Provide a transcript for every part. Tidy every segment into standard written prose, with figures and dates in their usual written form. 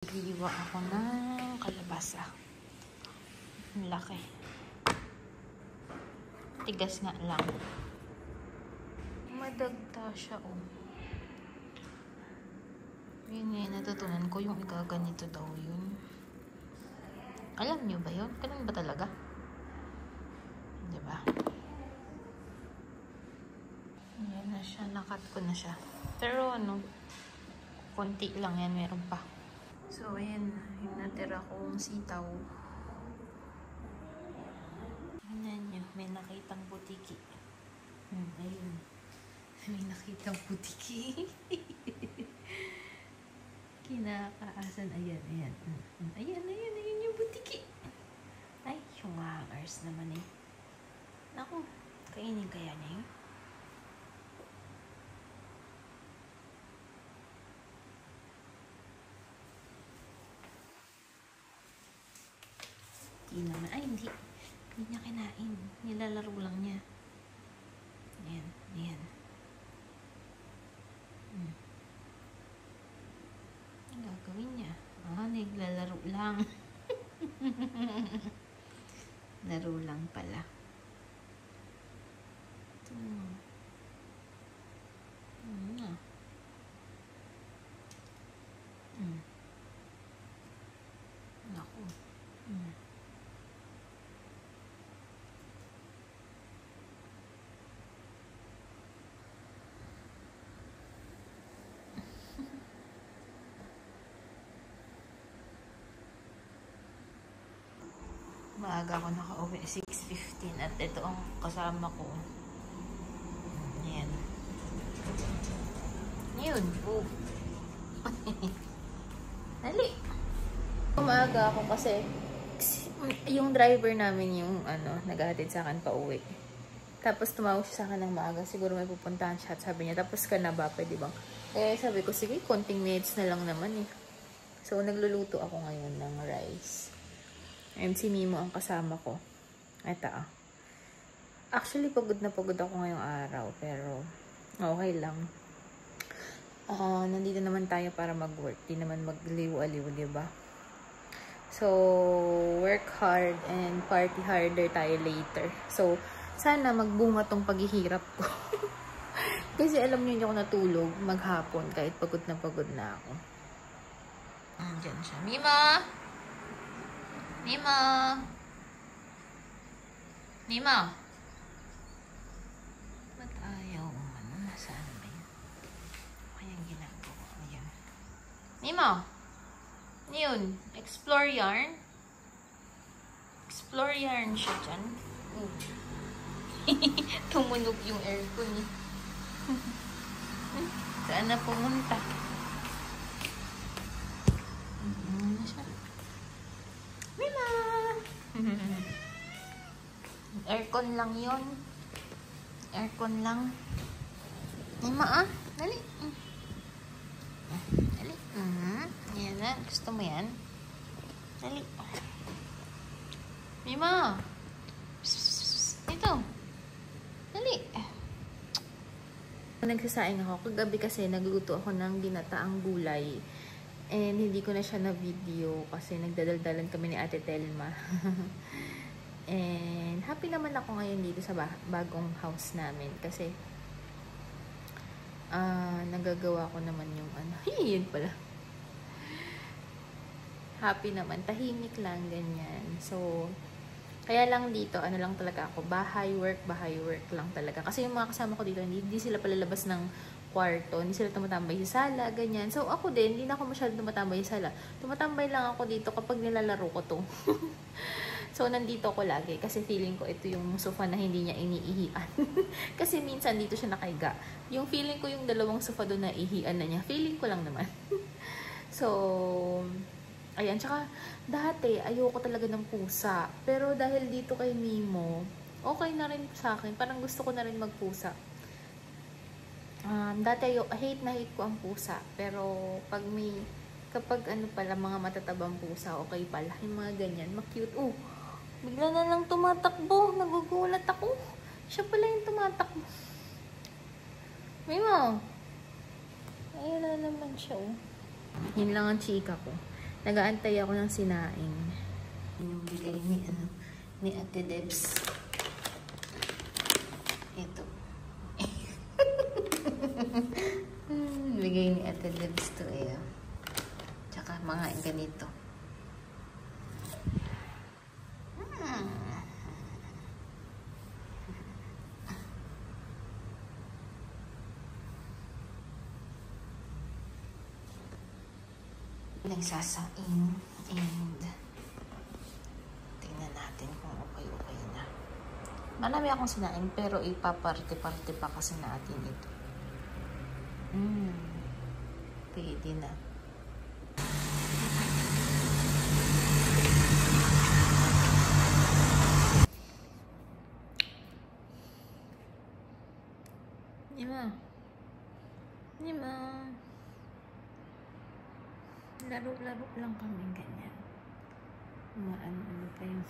Naghiwa ako ng kalabasa. Ang laki. Tigas nga lang. Madagta siya, oh. Yun eh, natutunan ko yung igaganito daw yun. Alam nyo ba yun? Ganun ba talaga? Diba? Ayan na siya. Nakat ko na siya. Pero ano, konti lang yan. Meron pa. So, ayan. Yung natira kong sitaw. Ayan nyo. May nakitang butiki. Ayun. May nakitang butiki. Kinakaasan. Ayan, ayan. Ayan, ayan. Ayan yung butiki. Ay, yung hangers naman eh. Naku, kainin kaya niya yun? Hindi naman. Ay, hindi. Hindi niya kinain. Nilalaro lang niya. Ayan, ayan. Ang gagawin niya? Naglalaro lang. Laro lang pala. Ito. Naku. Maaga ako nakauwi, 6:15 at ito ang kasama ko. Ayan. Yun. Oh. Dali. Maaga ako kasi yung driver namin yung naghahatid sa akin pa uwi. Tapos tumawag siya sa akin ng maaga. Siguro may pupuntahan siya at sabi niya, tapos ka na ba? Pwede bang? Eh sabi ko, sige, konting minutes na lang naman eh. So nagluluto ako ngayon ng rice. And si Mimo ang kasama ko. Ito ah. Actually, pagod na pagod ako ngayong araw. Pero, okay lang. Nandito naman tayo para mag-work. Di naman magliw-aliw, diba? So, work hard and party harder tayo later. So, sana magbunga tong paghihirap ko. Kasi alam niyo, hindi ako natulog maghapon kahit pagod na ako. Diyan siya. Mima! Mima! Mima! Ba't ayaw? Nasaan ba yun? Kayang ginagawa. Ayan. Mima! Ano yun? Explore yarn? Explore yarn siya dyan. Tumunog yung aircon eh. Saan na pumunta? Ano siya? Mima! Aircon lang yun. Aircon lang. Mima ah. Dali. Dali. Yan na. Gusto mo yan? Dali. Mima! Ito. Dali. Nagsasaing ako. Kagabi kasi nagluto ako ng ginataang gulay. And hindi ko na siya na-video kasi nagdadaldalan kami ni Ate Telma. And happy naman ako ngayon dito sa bagong house namin kasi nagagawa ko naman yung yun pala. Happy naman. Tahimik lang, ganyan. So, kaya lang dito, lang talaga ako. Bahay, work lang talaga. Kasi yung mga kasama ko dito, hindi sila palalabas ng kwarto. Hindi sila tumatambay sa sala, ganyan. So, ako din, hindi na ako masyado tumatambay sa sala. Tumatambay lang ako dito kapag nilalaro ko to. So, nandito ako lagi. Kasi feeling ko ito yung sofa na hindi niya iniihian. Kasi minsan dito siya nakahiga. Yung feeling ko yung dalawang sofa doon na ihian na niya. Feeling ko lang naman. So, ayan. Tsaka, dati, ayoko talaga ng pusa. Pero dahil dito kay Mimo, okay na rin sa akin. Parang gusto ko na rin magpusa. Dati hate ko ang pusa. Pero kapag pala mga matatabang pusa, okay pala. Yung mga ganyan, ma-cute. Bigla na lang tumatakbo. Nagugulat ako. Siya pala yung tumatakbo. Mimo! Ayun na naman siya, Yun lang ang chika ko. Nag-aantay ako ng sinaing. Yung bigay ni Ate Debs. Ito. Bigay ni Ate Debs to eh. Tsaka mga ganito. Nagsasaing and tingnan natin kung okay na. Marami akong sinaing pero ipaparte-parte pa kasi natin ito. Pwede na. Nima. Laro-laro lang kami ganyan. Ano pa yun.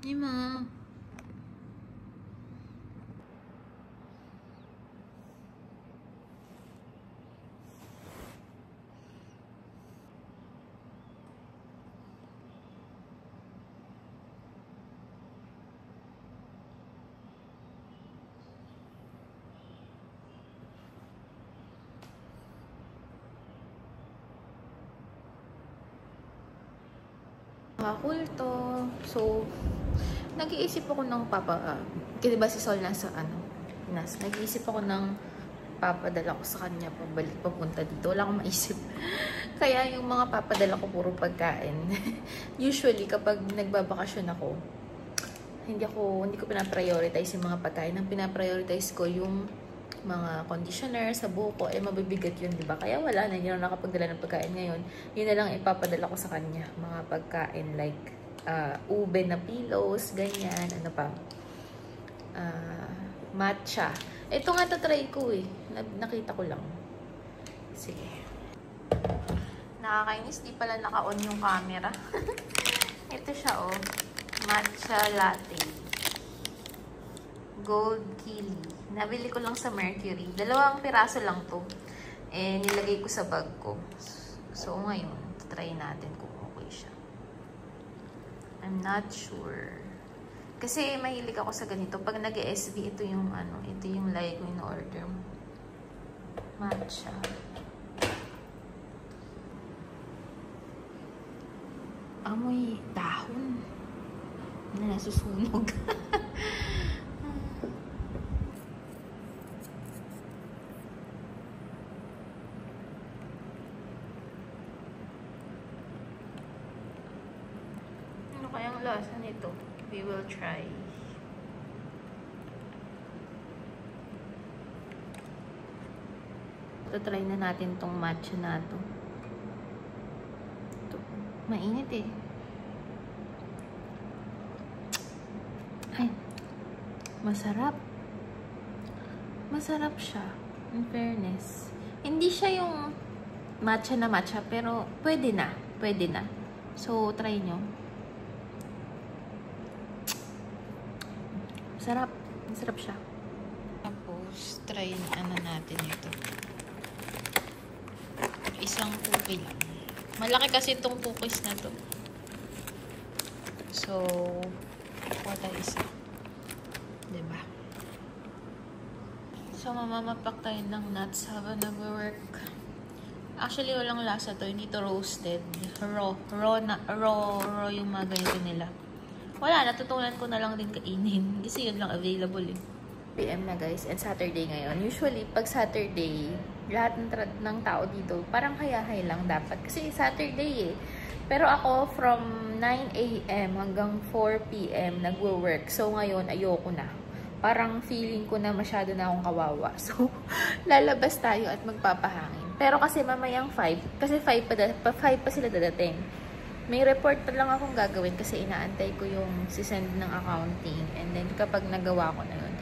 Nima. Kulto. So, nag-iisip ako ng kasi diba si Sol nasa Pinas. Nag-iisip ako ng papadala ko sa kanya pabalik papunta dito. Wala akong maisip. Kaya yung mga papadala ko puro pagkain. Usually kapag nagbabakasyon ako, hindi ko pina-prioritize yung mga pagkain. Ang pina-prioritize ko yung mga conditioner sa buko, mabibigat yun, diba? Kaya wala na, hindi na nakapagdala ng pagkain ngayon. Yun na lang ipapadala ko sa kanya. Mga pagkain like ube na pillows, ganyan, ano pa. Matcha. Ito nga tatry ko eh. Nakita ko lang. Sige. Nakakainis, di pala naka-on yung camera. Ito siya oh. Matcha latte. Gold Kili. Nabili ko lang sa Mercury. 2 piraso lang to. Nilagay ko sa bag ko. So, ngayon, try natin kung okay siya. I'm not sure. Kasi mahilig ako sa ganito. Pag nag-SB, ito yung lagi ko in-order. Matcha. Amoy dahon. Na nasusunog. Kayang lasa nito. We will try. Try na natin tong matcha na to. Ito. Mainit eh. Ay. Masarap. Masarap siya. In fairness. Hindi siya yung matcha na matcha, pero pwede na. Pwede na. So, try nyo. Sarap. Masarap siya. Tapos, try natin ito. Isang cookie lang. Malaki kasi itong cookies na to. So, kuha tayo isa. Diba? So, mamamapak tayo ng nuts habang nag-work. Actually, walang lasa to. Hindi to roasted. Raw yung mga ganito nila. Wala, natutunan ko na lang din kainin. Kasi yun lang available eh. PM na guys, and Saturday ngayon. Usually, pag Saturday, lahat ng tao dito, parang hayahay lang dapat. Kasi Saturday eh. Pero ako, from 9 AM hanggang 4 PM, nagwo-work. So, ngayon, ayoko na. Parang feeling ko na masyado na akong kawawa. So, lalabas tayo at magpapahangin. Pero kasi mamayang 5, kasi 5 pa sila dadating. May report pa lang akong gagawin kasi inaantay ko yung sisend ng accounting. And then, kapag nagawa ko na yun,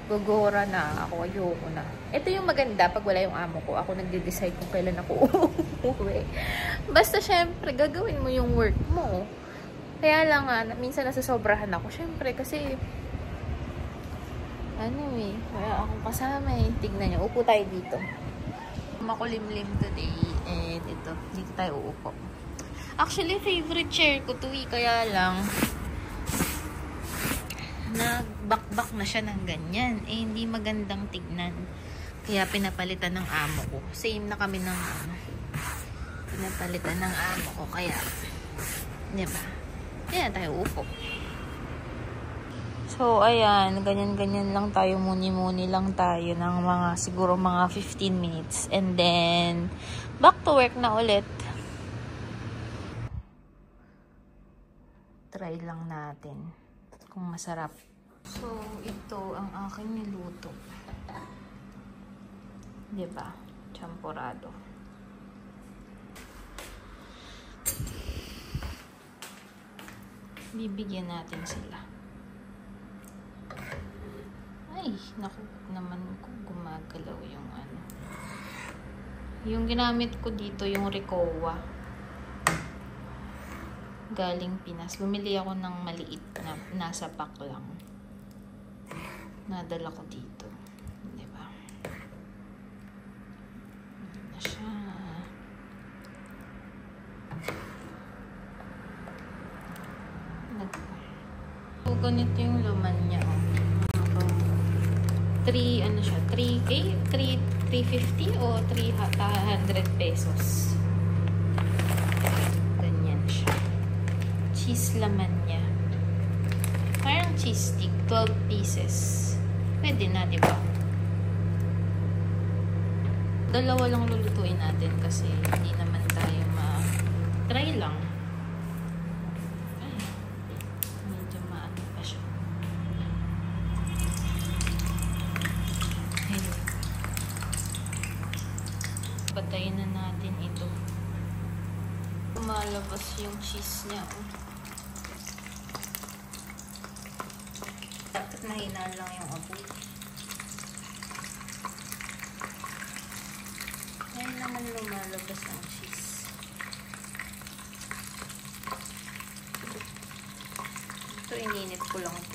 gugora na ako, ayoko na. Ito yung maganda pag wala yung amo ko. Ako nagde-decide kung kailan ako uuwi. Basta, syempre, gagawin mo yung work mo. Kaya lang nga, minsan nasasobrahan ako. Syempre, kasi Ano eh, wala akong kasama eh. Tignan nyo, upo tayo dito. Makulimlim today. And dito tayo uupo. Actually, favorite chair ko to eh. Kaya lang, nagbakbak na siya ng ganyan. Eh, hindi magandang tignan. Kaya pinapalitan ng amo ko. Same na kami ng pinapalitan ng amo ko. Kaya, diba? Kaya tayo upo. So, ayan, ganyan-ganyan lang tayo, muni-muni lang tayo ng siguro mga 15 minutes. And then, back to work na ulit. Try lang natin kung masarap. So, ito ang aking niluto. Diba? Champurado. Bibigyan natin sila. Ay, naku naman ko gumagalaw yung Yung ginamit ko dito, yung Ricoa. Galing Pinas. Bumili ako ng maliit na nasa pack lang. Nadala ko dito. Diba? Na siya. So, ganito yung laman niya, oh. 350 o 300 pesos. Ganyan siya. Cheese laman niya. Parang cheese stick, 12 pieces. Pwede na, di ba? Dalawa lang lulutuin natin kasi hindi naman tayo try lang. Ay, medyo maano pa siya. Patayin na natin ito. Lumalabas yung cheese niya. Dapat mahina lang yung apoy. Ngayon naman lumalabas ang cheese. Ito, ininit ko lang ito.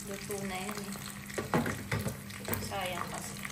Luto na yan eh. Sayang kasi.